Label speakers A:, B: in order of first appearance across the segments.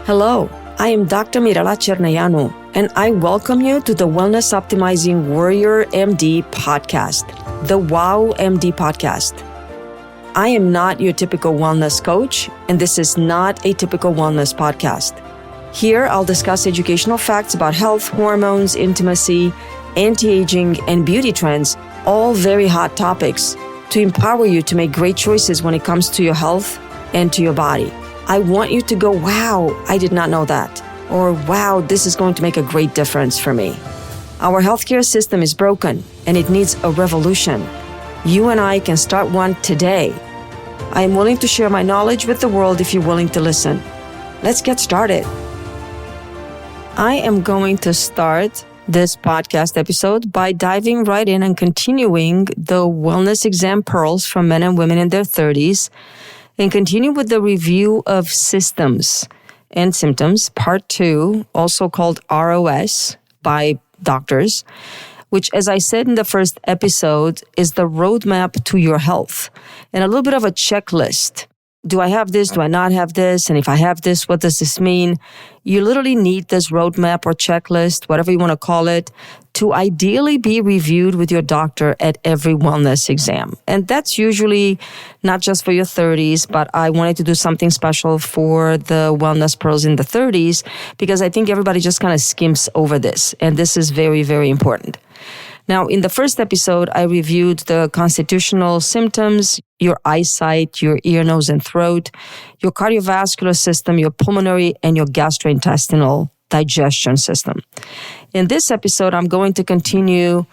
A: Hello, I am Dr. Mirela Cerneanu, and I welcome you to the Wellness Optimizing Warrior MD podcast, the WOW MD podcast. I am not your typical wellness coach, and this is not a typical wellness podcast. Here, I'll discuss educational facts about health, hormones, intimacy, anti-aging, and beauty trends, all very hot topics, to empower you to make great choices when it comes to your health and to your body. I want you to go, wow, I did not know that. Or, wow, this is going to make a great difference for me. Our healthcare system is broken and it needs a revolution. You and I can start one today. I am willing to share my knowledge with the world if you're willing to listen. Let's get started. I am going to start this podcast episode by diving right in and continuing the wellness exam pearls from men and women in their 30s, and continue with the review of systems and symptoms, part 2, also called ROS by doctors, which, as I said in the first episode, is the roadmap to your health and a little bit of a checklist. Do I have this? Do I not have this? And if I have this, what does this mean? You literally need this roadmap or checklist, whatever you want to call it, to ideally be reviewed with your doctor at every wellness exam. And that's usually not just for your 30s, but I wanted to do something special for the wellness pearls in the 30s because I think everybody just kind of skims over this. And this is very, very important. Now, in the first episode, I reviewed the constitutional symptoms, your eyesight, your ear, nose, and throat, your cardiovascular system, your pulmonary, and your gastrointestinal digestion system. In this episode, I'm going to continue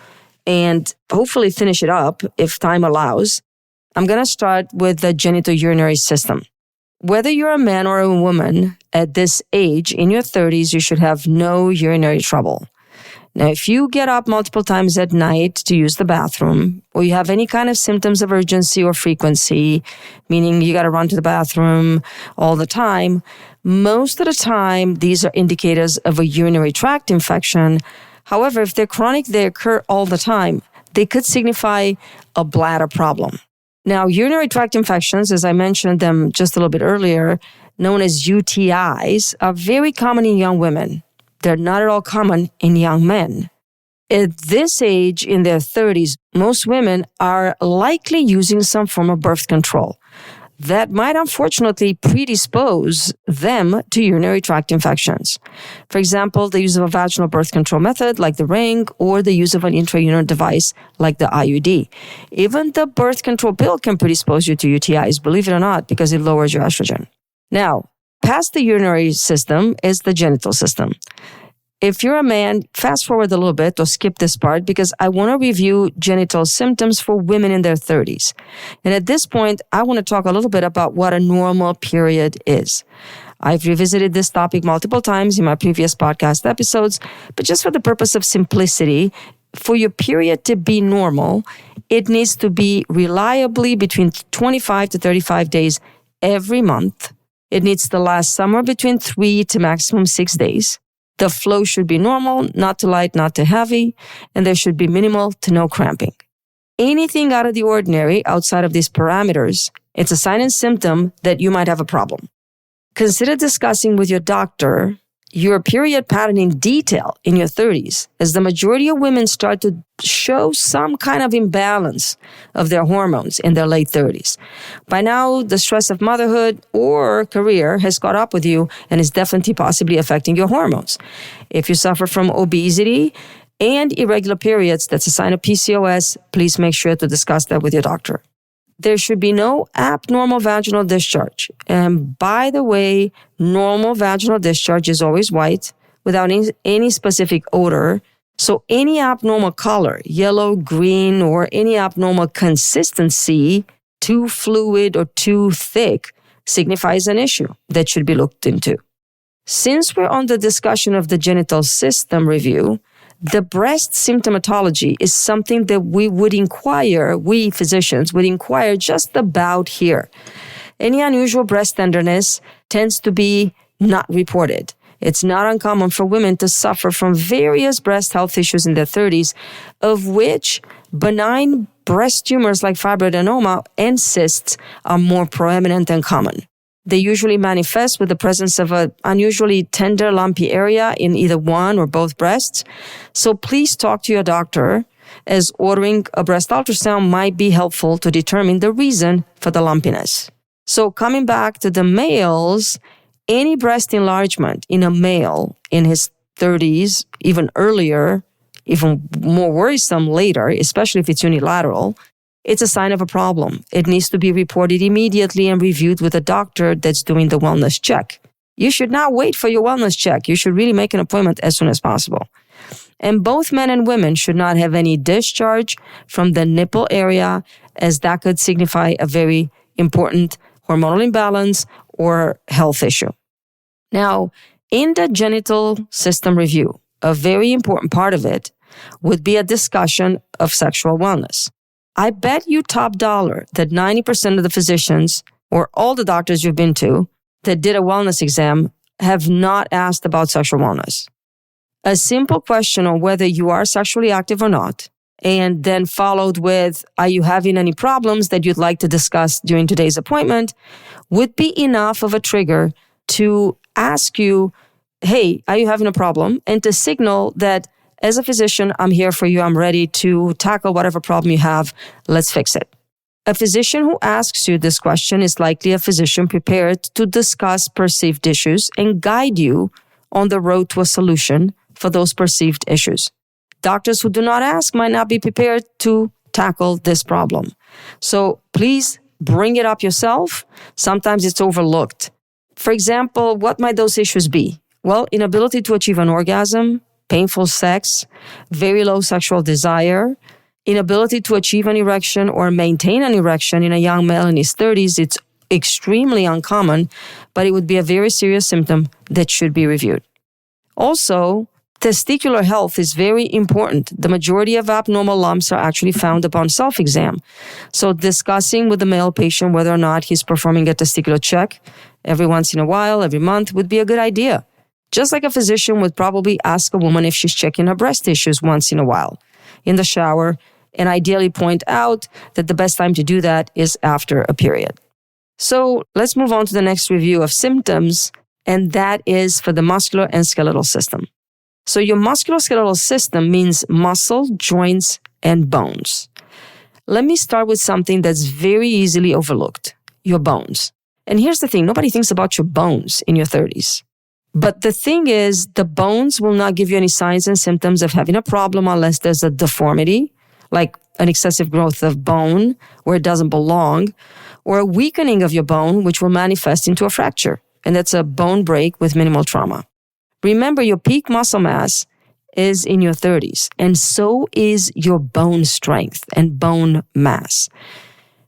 A: and hopefully finish it up if time allows. I'm going to start with the genitourinary system. Whether you're a man or a woman at this age, in your 30s, you should have no urinary trouble. Now, if you get up multiple times at night to use the bathroom, or you have any kind of symptoms of urgency or frequency, meaning you got to run to the bathroom all the time, most of the time, these are indicators of a urinary tract infection. However, if they're chronic, they occur all the time. They could signify a bladder problem. Now, urinary tract infections, as I mentioned them just a little bit earlier, known as UTIs, are very common in young women. They're not at all common in young men. At this age, in their 30s, most women are likely using some form of birth control that might unfortunately predispose them to urinary tract infections. For example, the use of a vaginal birth control method like the ring or the use of an intrauterine device like the IUD. Even the birth control pill can predispose you to UTIs, believe it or not, because it lowers your estrogen. Now, past the urinary system is the genital system. If you're a man, fast forward a little bit or skip this part because I want to review genital symptoms for women in their 30s. And at this point, I want to talk a little bit about what a normal period is. I've revisited this topic multiple times in my previous podcast episodes, but just for the purpose of simplicity, for your period to be normal, it needs to be reliably between 25 to 35 days every month. It needs to last somewhere between 3 to maximum 6 days. The flow should be normal, not too light, not too heavy, and there should be minimal to no cramping. Anything out of the ordinary outside of these parameters, it's a sign and symptom that you might have a problem. Consider discussing with your doctor your period pattern in detail in your 30s, as the majority of women start to show some kind of imbalance of their hormones in their late 30s. By now, the stress of motherhood or career has caught up with you and is definitely possibly affecting your hormones. If you suffer from obesity and irregular periods, that's a sign of PCOS. Please make sure to discuss that with your doctor. There should be no abnormal vaginal discharge. And by the way, normal vaginal discharge is always white without any specific odor. So any abnormal color, yellow, green, or any abnormal consistency, too fluid or too thick, signifies an issue that should be looked into. Since we're on the discussion of the genital system review, the breast symptomatology is something that we physicians would inquire just about here. Any unusual breast tenderness tends to be not reported. It's not uncommon for women to suffer from various breast health issues in their 30s, of which benign breast tumors like fibroadenoma and cysts are more prominent and common. They usually manifest with the presence of an unusually tender, lumpy area in either one or both breasts. So please talk to your doctor, as ordering a breast ultrasound might be helpful to determine the reason for the lumpiness. So coming back to the males, any breast enlargement in a male in his 30s, even earlier, even more worrisome later, especially if it's unilateral, it's a sign of a problem. It needs to be reported immediately and reviewed with a doctor that's doing the wellness check. You should not wait for your wellness check. You should really make an appointment as soon as possible. And both men and women should not have any discharge from the nipple area, as that could signify a very important hormonal imbalance or health issue. Now, in the genital system review, a very important part of it would be a discussion of sexual wellness. I bet you top dollar that 90% of the physicians or all the doctors you've been to that did a wellness exam have not asked about sexual wellness. A simple question on whether you are sexually active or not, and then followed with, are you having any problems that you'd like to discuss during today's appointment, would be enough of a trigger to ask you, hey, are you having a problem? And to signal that as a physician, I'm here for you. I'm ready to tackle whatever problem you have. Let's fix it. A physician who asks you this question is likely a physician prepared to discuss perceived issues and guide you on the road to a solution for those perceived issues. Doctors who do not ask might not be prepared to tackle this problem. So please bring it up yourself. Sometimes it's overlooked. For example, what might those issues be? Well, inability to achieve an orgasm, painful sex, very low sexual desire, inability to achieve an erection or maintain an erection in a young male in his 30s. It's extremely uncommon, but it would be a very serious symptom that should be reviewed. Also, testicular health is very important. The majority of abnormal lumps are actually found upon self-exam. So discussing with the male patient whether or not he's performing a testicular check every once in a while, every month, would be a good idea. Just like a physician would probably ask a woman if she's checking her breast tissues once in a while in the shower, and ideally point out that the best time to do that is after a period. So let's move on to the next review of symptoms, and that is for the muscular and skeletal system. So your musculoskeletal system means muscle, joints, and bones. Let me start with something that's very easily overlooked, your bones. And here's the thing, nobody thinks about your bones in your 30s. But the thing is, the bones will not give you any signs and symptoms of having a problem unless there's a deformity, like an excessive growth of bone where it doesn't belong, or a weakening of your bone, which will manifest into a fracture. And that's a bone break with minimal trauma. Remember, your peak muscle mass is in your 30s, and so is your bone strength and bone mass.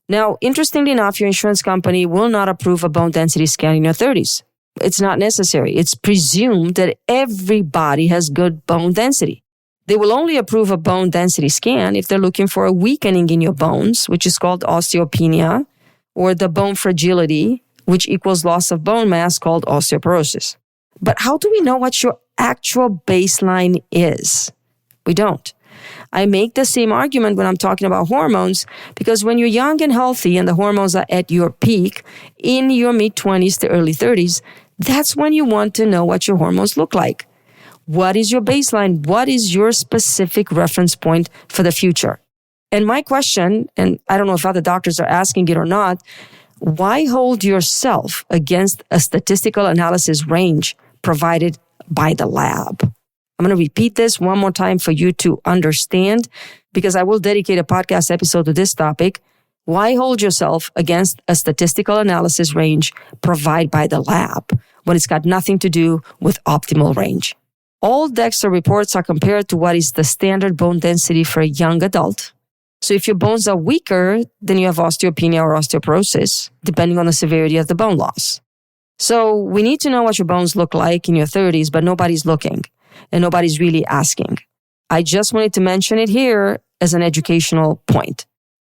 A: Now, interestingly enough, your insurance company will not approve a bone density scan in your 30s. It's not necessary. It's presumed that everybody has good bone density. They will only approve a bone density scan if they're looking for a weakening in your bones, which is called osteopenia, or the bone fragility, which equals loss of bone mass, called osteoporosis. But how do we know what your actual baseline is? We don't. I make the same argument when I'm talking about hormones, because when you're young and healthy and the hormones are at your peak in your mid-20s to early 30s, that's when you want to know what your hormones look like. What is your baseline? What is your specific reference point for the future? And my question, and I don't know if other doctors are asking it or not, why hold yourself against a statistical analysis range provided by the lab? I'm going to repeat this one more time for you to understand, because I will dedicate a podcast episode to this topic. Why hold yourself against a statistical analysis range provided by the lab when it's got nothing to do with optimal range? All DEXA reports are compared to what is the standard bone density for a young adult. So if your bones are weaker, then you have osteopenia or osteoporosis, depending on the severity of the bone loss. So we need to know what your bones look like in your 30s, but nobody's looking and nobody's really asking. I just wanted to mention it here as an educational point.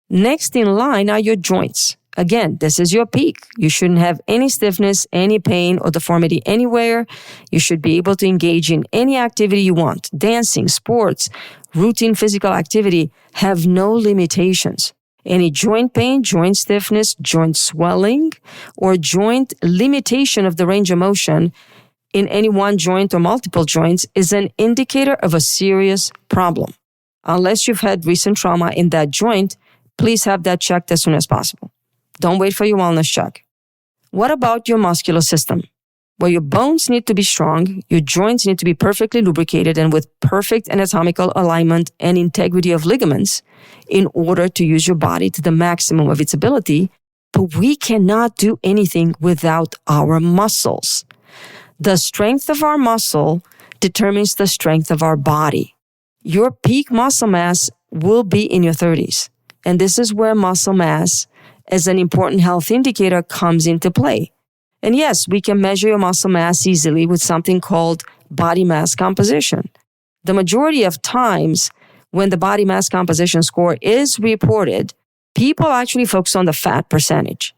A: Next in line are your joints. Again, this is your peak. You shouldn't have any stiffness, any pain, or deformity anywhere. You should be able to engage in any activity you want. Dancing, sports, routine physical activity have no limitations. Any joint pain, joint stiffness, joint swelling, or joint limitation of the range of motion in any one joint or multiple joints is an indicator of a serious problem. Unless you've had recent trauma in that joint, please have that checked as soon as possible. Don't wait for your wellness check. What about your muscular system? Well, your bones need to be strong, your joints need to be perfectly lubricated and with perfect anatomical alignment and integrity of ligaments in order to use your body to the maximum of its ability, but we cannot do anything without our muscles. The strength of our muscle determines the strength of our body. Your peak muscle mass will be in your 30s, and this is where muscle mass as an important health indicator comes into play. And yes, we can measure your muscle mass easily with something called body mass composition. The majority of times when the body mass composition score is reported, people actually focus on the fat percentage.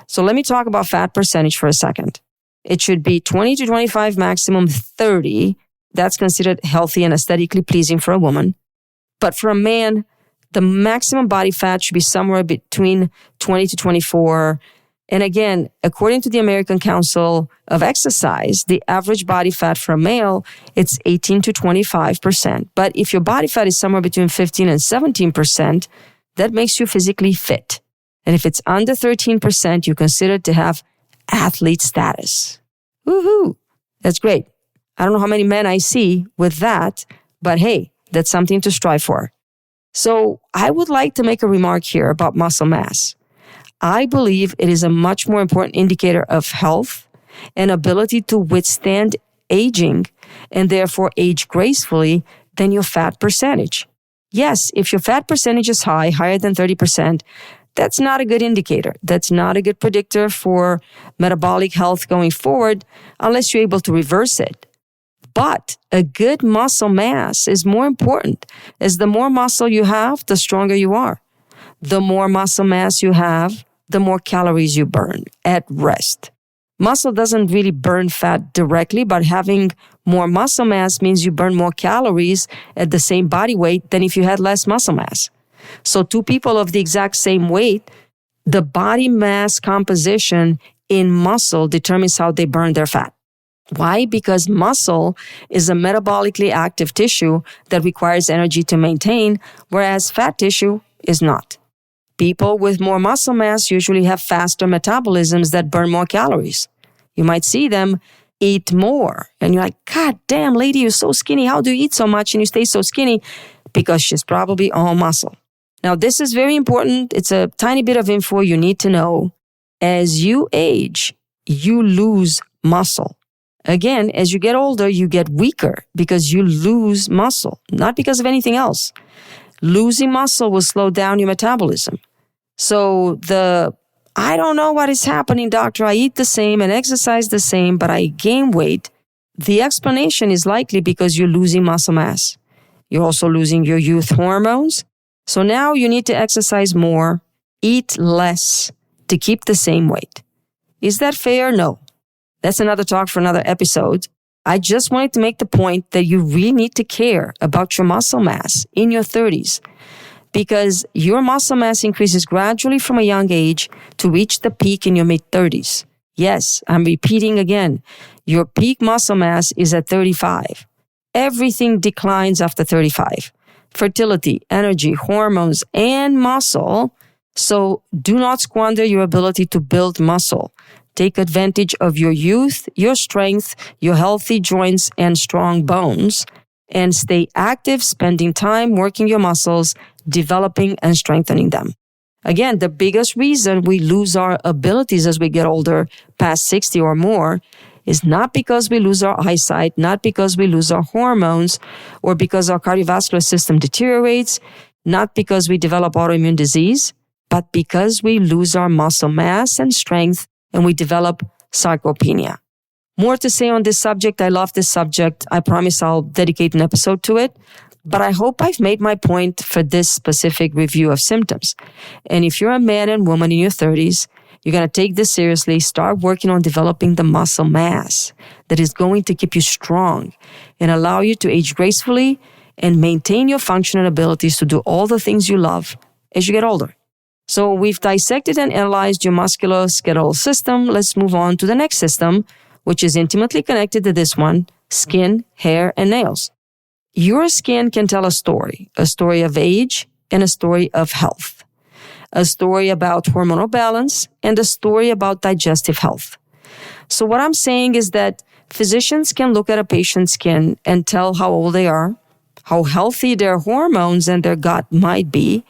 A: So let me talk about fat percentage for a second. It should be 20 to 25, maximum 30. That's considered healthy and aesthetically pleasing for a woman. But for a man, the maximum body fat should be somewhere between 20 to 24. And again, according to the American Council of Exercise, the average body fat for a male, it's 18 to 25%. But if your body fat is somewhere between 15 and 17%, that makes you physically fit. And if it's under 13%, you're considered to have athlete status. Woohoo! That's great. I don't know how many men I see with that, but hey, that's something to strive for. So I would like to make a remark here about muscle mass. I believe it is a much more important indicator of health and ability to withstand aging and therefore age gracefully than your fat percentage. Yes, if your fat percentage is high, higher than 30%, that's not a good indicator. That's not a good predictor for metabolic health going forward unless you're able to reverse it. But a good muscle mass is more important, as the more muscle you have, the stronger you are. The more muscle mass you have, the more calories you burn at rest. Muscle doesn't really burn fat directly, but having more muscle mass means you burn more calories at the same body weight than if you had less muscle mass. So two people of the exact same weight, the body mass composition in muscle determines how they burn their fat. Why? Because muscle is a metabolically active tissue that requires energy to maintain, whereas fat tissue is not. People with more muscle mass usually have faster metabolisms that burn more calories. You might see them eat more, and you're like, God damn, lady, you're so skinny. How do you eat so much and you stay so skinny? Because she's probably all muscle. Now, this is very important. It's a tiny bit of info you need to know. As you age, you lose muscle. Again, as you get older, you get weaker because you lose muscle, not because of anything else. Losing muscle will slow down your metabolism. So I don't know what is happening, doctor. I eat the same and exercise the same, but I gain weight. The explanation is likely because you're losing muscle mass. You're also losing your youth hormones. So now you need to exercise more, eat less to keep the same weight. Is that fair? No. That's another talk for another episode. I just wanted to make the point that you really need to care about your muscle mass in your 30s because your muscle mass increases gradually from a young age to reach the peak in your mid-30s. Yes, I'm repeating again. Your peak muscle mass is at 35. Everything declines after 35. Fertility, energy, hormones, and muscle. So do not squander your ability to build muscle. Take advantage of your youth, your strength, your healthy joints, and strong bones, and stay active, spending time working your muscles, developing and strengthening them. Again, the biggest reason we lose our abilities as we get older, past 60 or more, is not because we lose our eyesight, not because we lose our hormones, or because our cardiovascular system deteriorates, not because we develop autoimmune disease, but because we lose our muscle mass and strength and we develop sarcopenia. More to say on this subject. I love this subject. I promise I'll dedicate an episode to it. But I hope I've made my point for this specific review of symptoms. And if you're a man and woman in your 30s, you're going to take this seriously. Start working on developing the muscle mass that is going to keep you strong and allow you to age gracefully and maintain your function and abilities to do all the things you love as you get older. So we've dissected and analyzed your musculoskeletal system. Let's move on to the next system, which is intimately connected to this one: skin, hair, and nails. Your skin can tell a story of age and a story of health, a story about hormonal balance, and a story about digestive health. So what I'm saying is that physicians can look at a patient's skin and tell how old they are, how healthy their hormones and their gut might be.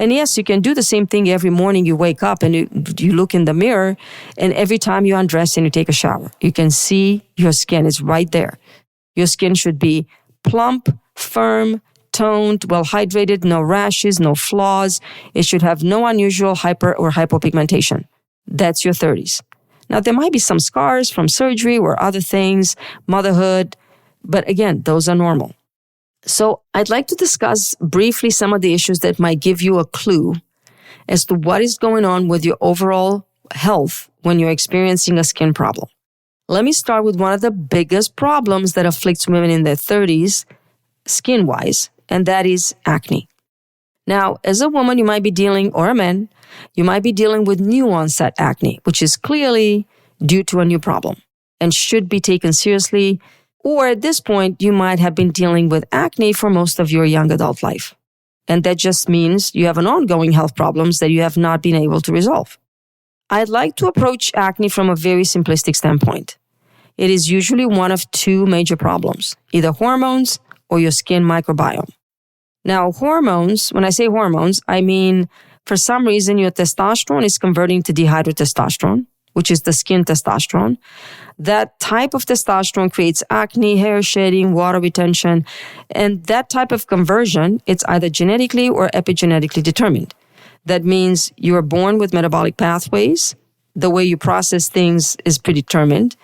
A: And yes, you can do the same thing every morning you wake up and you look in the mirror, and every time you undress and you take a shower, you can see your skin is right there. Your skin should be plump, firm, toned, well hydrated, no rashes, no flaws. It should have no unusual hyper or hypopigmentation. That's your 30s. Now, there might be some scars from surgery or other things, motherhood, but again, those are normal. So I'd like to discuss briefly some of the issues that might give you a clue as to what is going on with your overall health when you're experiencing a skin problem. Let me start with one of the biggest problems that afflicts women in their 30s, skin-wise, and that is acne. Now, as a woman, you might be dealing, or a man, you might be dealing with new onset acne, which is clearly due to a new problem and should be taken seriously. Or at this point, you might have been dealing with acne for most of your young adult life. And that just means you have an ongoing health problems that you have not been able to resolve. I'd like to approach acne from a very simplistic standpoint. It is usually one of two major problems, either hormones or your skin microbiome. Now, hormones, when I say hormones, I mean for some reason your testosterone is converting to dihydrotestosterone, which is the skin testosterone. That type of testosterone creates acne, hair shedding, water retention, and that type of conversion, it's either genetically or epigenetically determined. That means you are born with metabolic pathways. The way you process things is predetermined.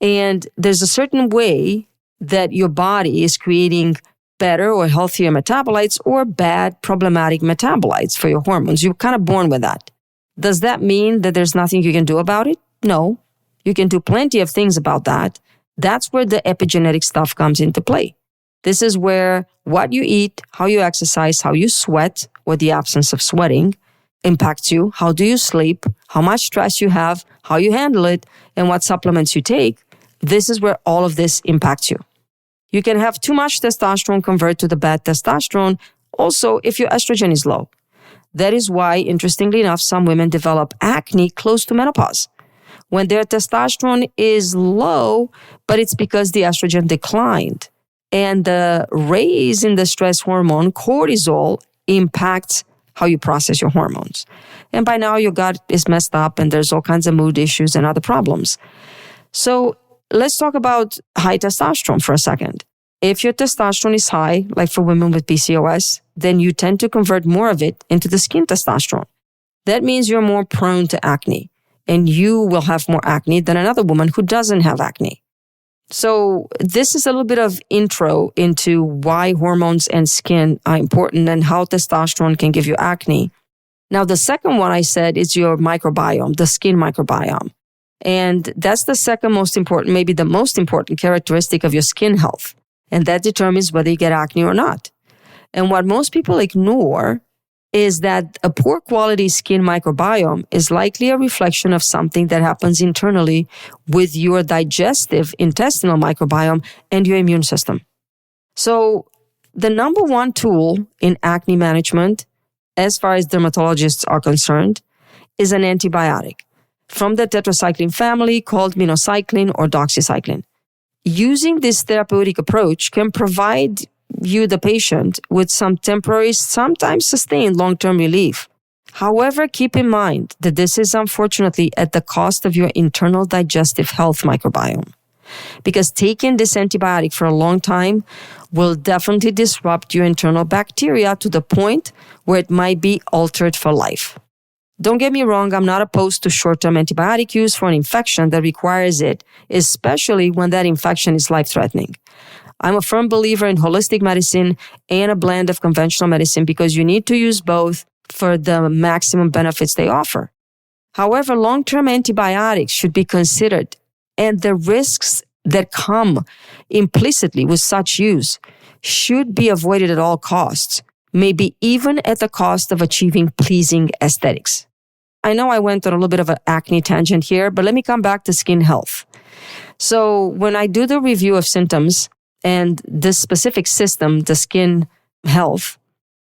A: And there's a certain way that your body is creating better or healthier metabolites or bad problematic metabolites for your hormones. You're kind of born with that. Does that mean that there's nothing you can do about it? No. You can do plenty of things about that. That's where the epigenetic stuff comes into play. This is where what you eat, how you exercise, how you sweat, or the absence of sweating impacts you. How do you sleep? How much stress you have, how you handle it, and what supplements you take. This is where all of this impacts you. You can have too much testosterone convert to the bad testosterone. Also, if your estrogen is low. That is why, interestingly enough, some women develop acne close to menopause, when their testosterone is low, but it's because the estrogen declined. And the raise in the stress hormone, cortisol, impacts how you process your hormones. And by now, your gut is messed up and there's all kinds of mood issues and other problems. So let's talk about high testosterone for a second. If your testosterone is high, like for women with PCOS, then you tend to convert more of it into the skin testosterone. That means you're more prone to acne, and you will have more acne than another woman who doesn't have acne. So this is a little bit of intro into why hormones and skin are important and how testosterone can give you acne. Now, the second one I said is your microbiome, the skin microbiome. And that's the second most important, maybe the most important characteristic of your skin health. And that determines whether you get acne or not. And what most people ignore is that a poor quality skin microbiome is likely a reflection of something that happens internally with your digestive intestinal microbiome and your immune system. So the number one tool in acne management, as far as dermatologists are concerned, is an antibiotic from the tetracycline family called minocycline or doxycycline. Using this therapeutic approach can provide you, the patient, with some temporary, sometimes sustained long-term relief. However, keep in mind that this is unfortunately at the cost of your internal digestive health microbiome, because taking this antibiotic for a long time will definitely disrupt your internal bacteria to the point where it might be altered for life. Don't get me wrong, I'm not opposed to short-term antibiotic use for an infection that requires it, especially when that infection is life-threatening. I'm a firm believer in holistic medicine and a blend of conventional medicine because you need to use both for the maximum benefits they offer. However, long-term antibiotics should be considered, and the risks that come implicitly with such use should be avoided at all costs, maybe even at the cost of achieving pleasing aesthetics. I know I went on a little bit of an acne tangent here, but let me come back to skin health. So when I do the review of symptoms and this specific system, the skin health,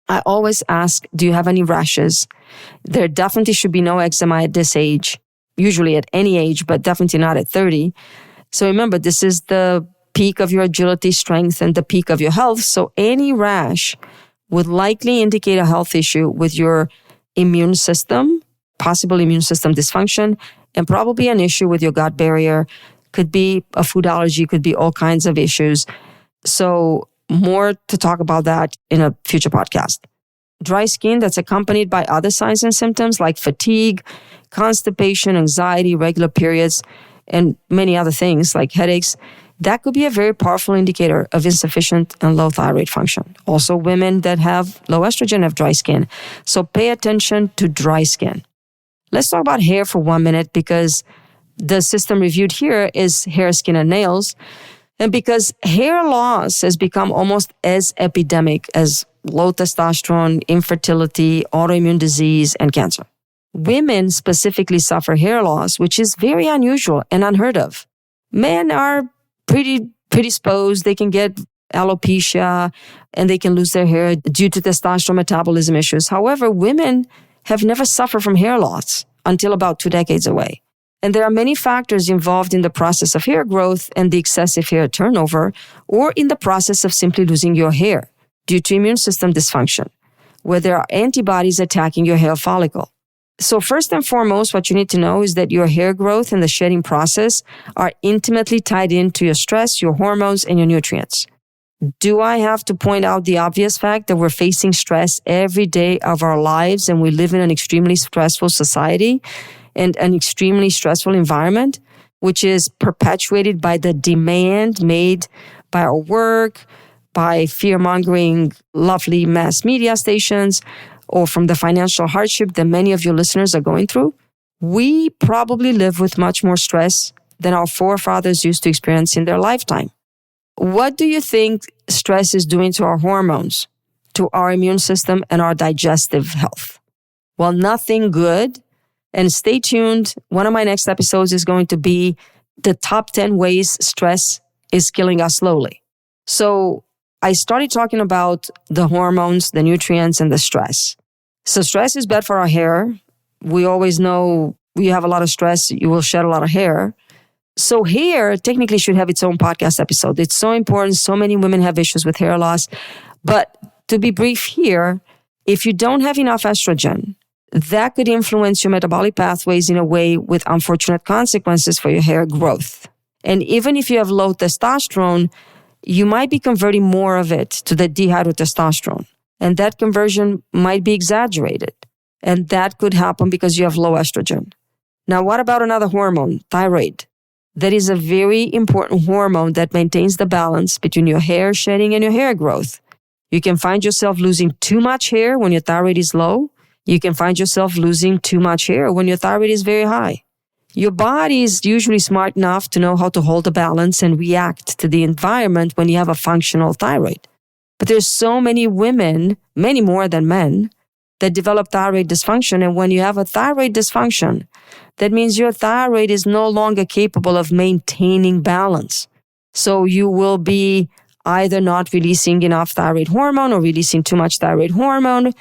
A: I always ask, do you have any rashes? There definitely should be no eczema at this age, usually at any age, but definitely not at 30. So remember, this is the peak of your agility, strength, and the peak of your health. So any rash would likely indicate a health issue with your immune system, possible immune system dysfunction, and probably an issue with your gut barrier. Could be a food allergy, could be all kinds of issues. So more to talk about that in a future podcast. Dry skin that's accompanied by other signs and symptoms like fatigue, constipation, anxiety, regular periods, and many other things like headaches, that could be a very powerful indicator of insufficient and low thyroid function. Also, women that have low estrogen have dry skin. So pay attention to dry skin. Let's talk about hair for 1 minute because the system reviewed here is hair, skin, and nails. And because hair loss has become almost as epidemic as low testosterone, infertility, autoimmune disease, and cancer. Women specifically suffer hair loss, which is very unusual and unheard of. Men are pretty predisposed. They can get alopecia and they can lose their hair due to testosterone metabolism issues. However, women have never suffered from hair loss until about 2 decades away. And there are many factors involved in the process of hair growth and the excessive hair turnover, or in the process of simply losing your hair due to immune system dysfunction, where there are antibodies attacking your hair follicle. So first and foremost, what you need to know is that your hair growth and the shedding process are intimately tied into your stress, your hormones, and your nutrients. Do I have to point out the obvious fact that we're facing stress every day of our lives and we live in an extremely stressful society and an extremely stressful environment, which is perpetuated by the demand made by our work, by fear-mongering lovely mass media stations, or from the financial hardship that many of your listeners are going through? We probably live with much more stress than our forefathers used to experience in their lifetime. What do you think stress is doing to our hormones, to our immune system, and our digestive health? Well, nothing good. And stay tuned. One of my next episodes is going to be the top 10 ways stress is killing us slowly. So I started talking about the hormones, the nutrients, and the stress. So stress is bad for our hair. We always know when you have a lot of stress, you will shed a lot of hair. So hair technically should have its own podcast episode. It's so important. So many women have issues with hair loss. But to be brief here, if you don't have enough estrogen, that could influence your metabolic pathways in a way with unfortunate consequences for your hair growth. And even if you have low testosterone, you might be converting more of it to the dihydrotestosterone. And that conversion might be exaggerated. And that could happen because you have low estrogen. Now, what about another hormone, thyroid? That is a very important hormone that maintains the balance between your hair shedding and your hair growth. You can find yourself losing too much hair when your thyroid is low. You can find yourself losing too much hair when your thyroid is very high. Your body is usually smart enough to know how to hold a balance and react to the environment when you have a functional thyroid. But there's so many women, many more than men, that develop thyroid dysfunction. And when you have a thyroid dysfunction, that means your thyroid is no longer capable of maintaining balance. So you will be either not releasing enough thyroid hormone or releasing too much thyroid hormone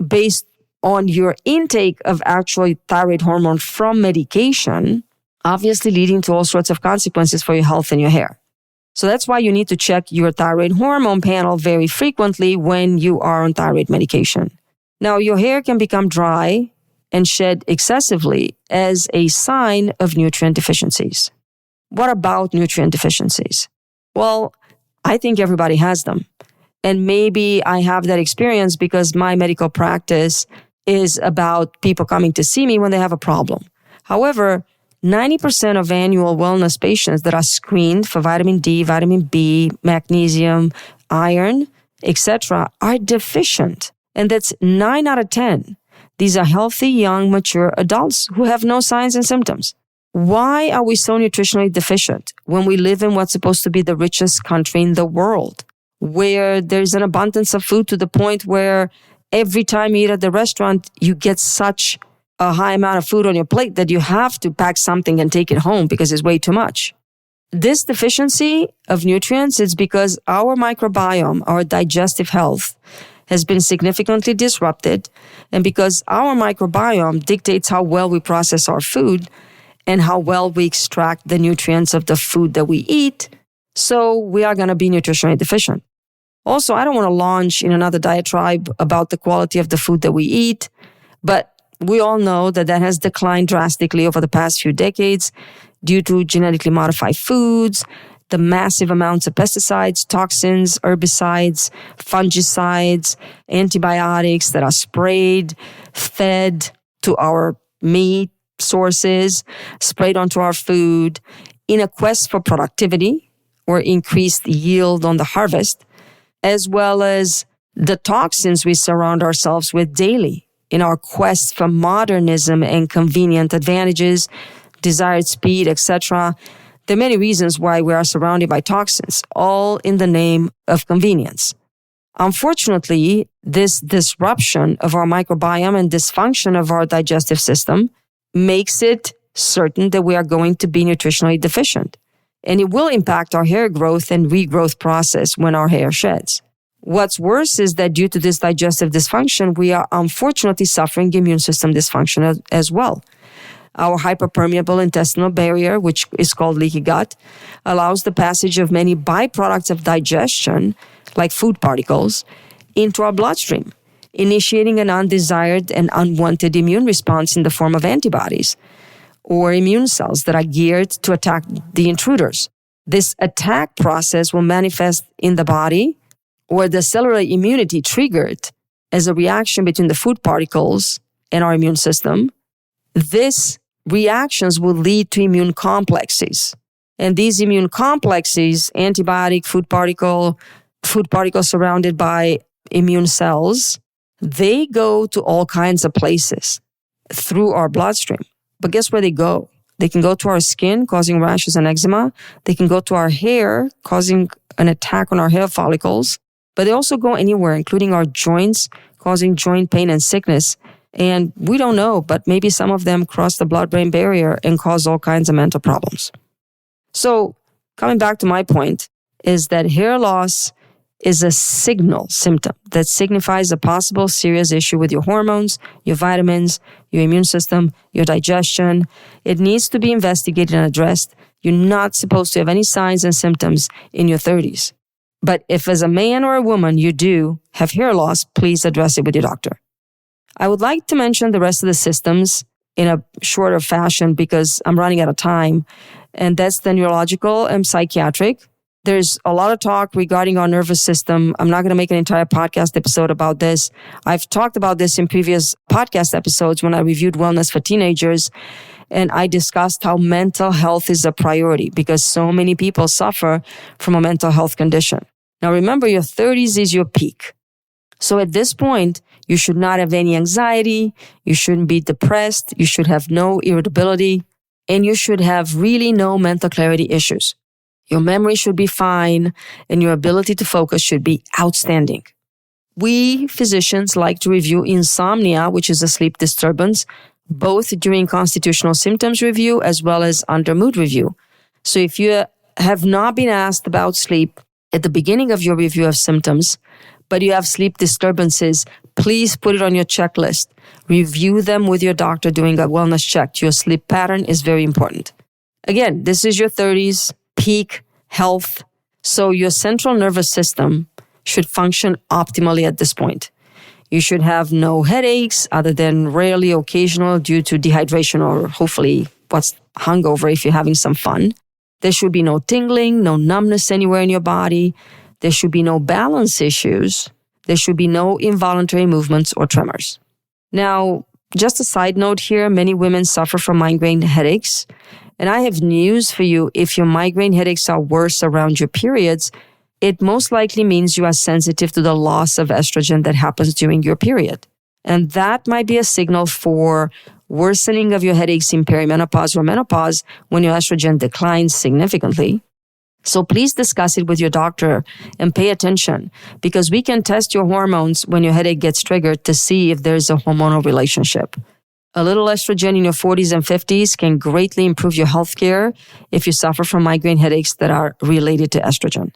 A: based on your intake of actual thyroid hormone from medication, obviously leading to all sorts of consequences for your health and your hair. So that's why you need to check your thyroid hormone panel very frequently when you are on thyroid medication. Now, your hair can become dry and shed excessively as a sign of nutrient deficiencies. What about nutrient deficiencies? Well, I think everybody has them. And maybe I have that experience because my medical practice is about people coming to see me when they have a problem. However, 90% of annual wellness patients that are screened for vitamin D, vitamin B, magnesium, iron, etc., are deficient. And that's 9 out of 10. These are healthy, young, mature adults who have no signs and symptoms. Why are we so nutritionally deficient when we live in what's supposed to be the richest country in the world? where there's an abundance of food to the point where every time you eat at the restaurant, you get such a high amount of food on your plate that you have to pack something and take it home because it's way too much. This deficiency of nutrients is because our microbiome, our digestive health, has been significantly disrupted, and because our microbiome dictates how well we process our food and how well we extract the nutrients of the food that we eat, so we are going to be nutritionally deficient. Also, I don't want to launch in another diatribe about the quality of the food that we eat, but we all know that has declined drastically over the past few decades due to genetically modified foods, the massive amounts of pesticides, toxins, herbicides, fungicides, antibiotics that are sprayed, fed to our meat sources, sprayed onto our food in a quest for productivity or increased yield on the harvest, as well as the toxins we surround ourselves with daily in our quest for modernism and convenient advantages, desired speed, etc. There are many reasons why we are surrounded by toxins, all in the name of convenience. Unfortunately, this disruption of our microbiome and dysfunction of our digestive system makes it certain that we are going to be nutritionally deficient. And it will impact our hair growth and regrowth process when our hair sheds. What's worse is that due to this digestive dysfunction, we are unfortunately suffering immune system dysfunction as well. Our hyperpermeable intestinal barrier, which is called leaky gut, allows the passage of many byproducts of digestion, like food particles, into our bloodstream, initiating an undesired and unwanted immune response in the form of antibodies or immune cells that are geared to attack the intruders. This attack process will manifest in the body where the cellular immunity triggered as a reaction between the food particles and our immune system. These reactions will lead to immune complexes. And these immune complexes, antibiotic, food particle surrounded by immune cells, they go to all kinds of places through our bloodstream. But guess where they go? They can go to our skin, causing rashes and eczema. They can go to our hair, causing an attack on our hair follicles. But they also go anywhere, including our joints, causing joint pain and sickness. And we don't know, but maybe some of them cross the blood-brain barrier and cause all kinds of mental problems. So coming back to my point is that hair loss is a signal symptom that signifies a possible serious issue with your hormones, your vitamins, your immune system, your digestion. It needs to be investigated and addressed. You're not supposed to have any signs and symptoms in your 30s. But if as a man or a woman you do have hair loss, please address it with your doctor. I would like to mention the rest of the systems in a shorter fashion because I'm running out of time, and that's the neurological and psychiatric. There's a lot of talk regarding our nervous system. I'm not going to make an entire podcast episode about this. I've talked about this in previous podcast episodes when I reviewed wellness for teenagers, and I discussed how mental health is a priority because so many people suffer from a mental health condition. Now remember, your 30s is your peak. So at this point, you should not have any anxiety, you shouldn't be depressed, you should have no irritability, and you should have really no mental clarity issues. Your memory should be fine, and your ability to focus should be outstanding. We physicians like to review insomnia, which is a sleep disturbance, both during constitutional symptoms review as well as under mood review. So if you have not been asked about sleep at the beginning of your review of symptoms, but you have sleep disturbances, please put it on your checklist. Review them with your doctor during a wellness check. Your sleep pattern is very important. Again, this is your 30s, peak health. So your central nervous system should function optimally at this point. You should have no headaches other than rarely occasional due to dehydration or hopefully what's hungover if you're having some fun. There should be no tingling, no numbness anywhere in your body. There should be no balance issues. There should be no involuntary movements or tremors. Now, just a side note here, many women suffer from migraine headaches. And I have news for you. If your migraine headaches are worse around your periods, it most likely means you are sensitive to the loss of estrogen that happens during your period. And that might be a signal for worsening of your headaches in perimenopause or menopause when your estrogen declines significantly. So please discuss it with your doctor and pay attention, because we can test your hormones when your headache gets triggered to see if there's a hormonal relationship. A little estrogen in your 40s and 50s can greatly improve your health care if you suffer from migraine headaches that are related to estrogen.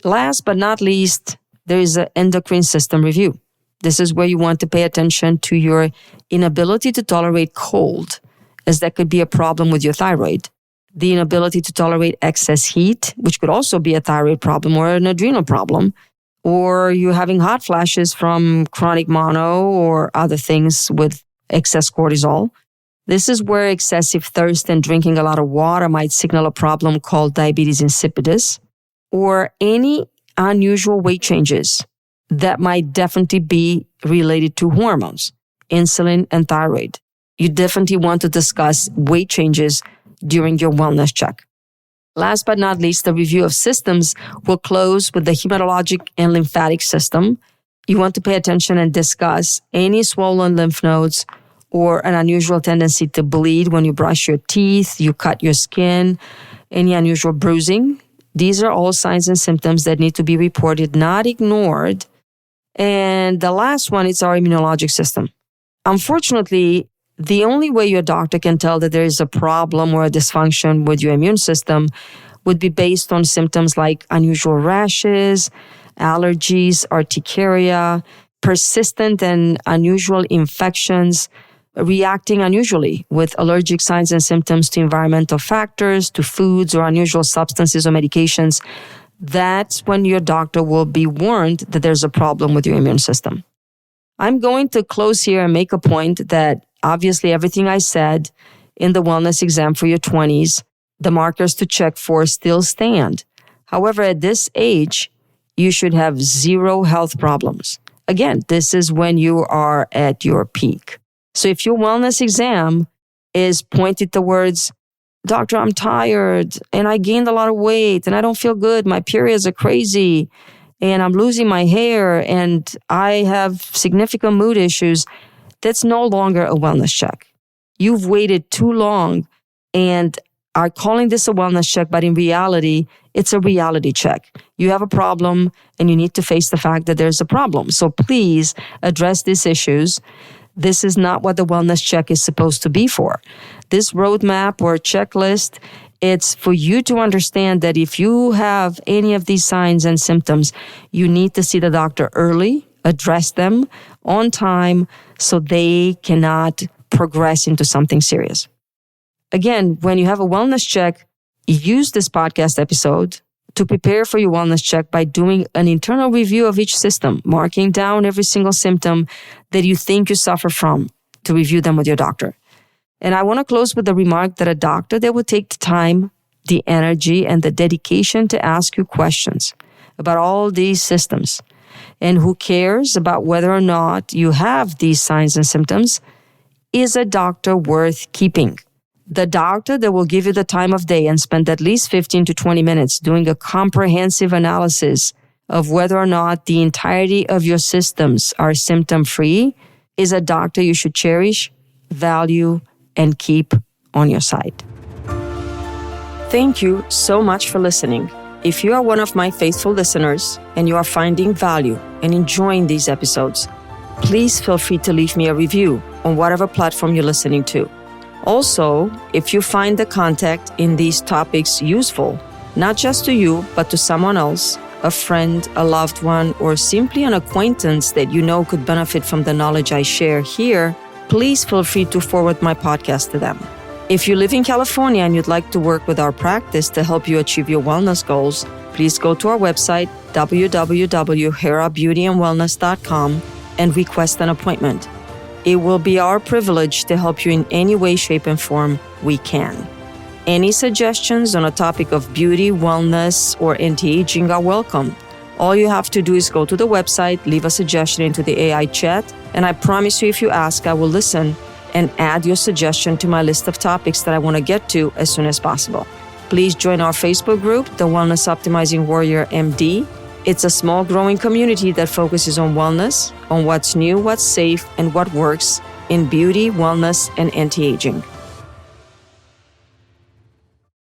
A: Last but not least, there is an endocrine system review. This is where you want to pay attention to your inability to tolerate cold, as that could be a problem with your thyroid. The inability to tolerate excess heat, which could also be a thyroid problem or an adrenal problem, or you having hot flashes from chronic mono or other things with excess cortisol. This is where excessive thirst and drinking a lot of water might signal a problem called diabetes insipidus, or any unusual weight changes that might definitely be related to hormones, insulin and thyroid. You definitely want to discuss weight changes during your wellness check. Last but not least, the review of systems will close with the hematologic and lymphatic system. You want to pay attention and discuss any swollen lymph nodes or an unusual tendency to bleed when you brush your teeth, you cut your skin, any unusual bruising. These are all signs and symptoms that need to be reported, not ignored. And the last one is our immunologic system. Unfortunately, the only way your doctor can tell that there is a problem or a dysfunction with your immune system would be based on symptoms like unusual rashes, allergies, urticaria, persistent and unusual infections, reacting unusually with allergic signs and symptoms to environmental factors, to foods or unusual substances or medications. That's when your doctor will be warned that there's a problem with your immune system. I'm going to close here and make a point that obviously everything I said in the wellness exam for your 20s, the markers to check for still stand. However, at this age, you should have zero health problems. Again, this is when you are at your peak. So if your wellness exam is pointed towards, doctor, I'm tired and I gained a lot of weight and I don't feel good, my periods are crazy and I'm losing my hair and I have significant mood issues, that's no longer a wellness check. You've waited too long and are calling this a wellness check, but in reality, it's a reality check. You have a problem and you need to face the fact that there's a problem. So please address these issues. This is not what the wellness check is supposed to be for. This roadmap or checklist, it's for you to understand that if you have any of these signs and symptoms, you need to see the doctor early, address them on time so they cannot progress into something serious. Again, when you have a wellness check, use this podcast episode to prepare for your wellness check by doing an internal review of each system, marking down every single symptom that you think you suffer from to review them with your doctor. And I want to close with the remark that a doctor that will take the time, the energy, and the dedication to ask you questions about all these systems, and who cares about whether or not you have these signs and symptoms, is a doctor worth keeping. The doctor that will give you the time of day and spend at least 15 to 20 minutes doing a comprehensive analysis of whether or not the entirety of your systems are symptom-free is a doctor you should cherish, value, and keep on your side. Thank you so much for listening. If you are one of my faithful listeners and you are finding value and enjoying these episodes, please feel free to leave me a review on whatever platform you're listening to. Also, if you find the content in these topics useful, not just to you, but to someone else, a friend, a loved one, or simply an acquaintance that you know could benefit from the knowledge I share here, please feel free to forward my podcast to them. If you live in California and you'd like to work with our practice to help you achieve your wellness goals, please go to our website, www.herabeautyandwellness.com, and request an appointment. It will be our privilege to help you in any way, shape, and form we can. Any suggestions on a topic of beauty, wellness, or anti-aging are welcome. All you have to do is go to the website, leave a suggestion into the AI chat, and I promise you if you ask, I will listen and add your suggestion to my list of topics that I want to get to as soon as possible. Please join our Facebook group, The Wellness Optimizing Warrior MD. It's a small growing community that focuses on wellness, on what's new, what's safe, and what works in beauty, wellness, and anti-aging.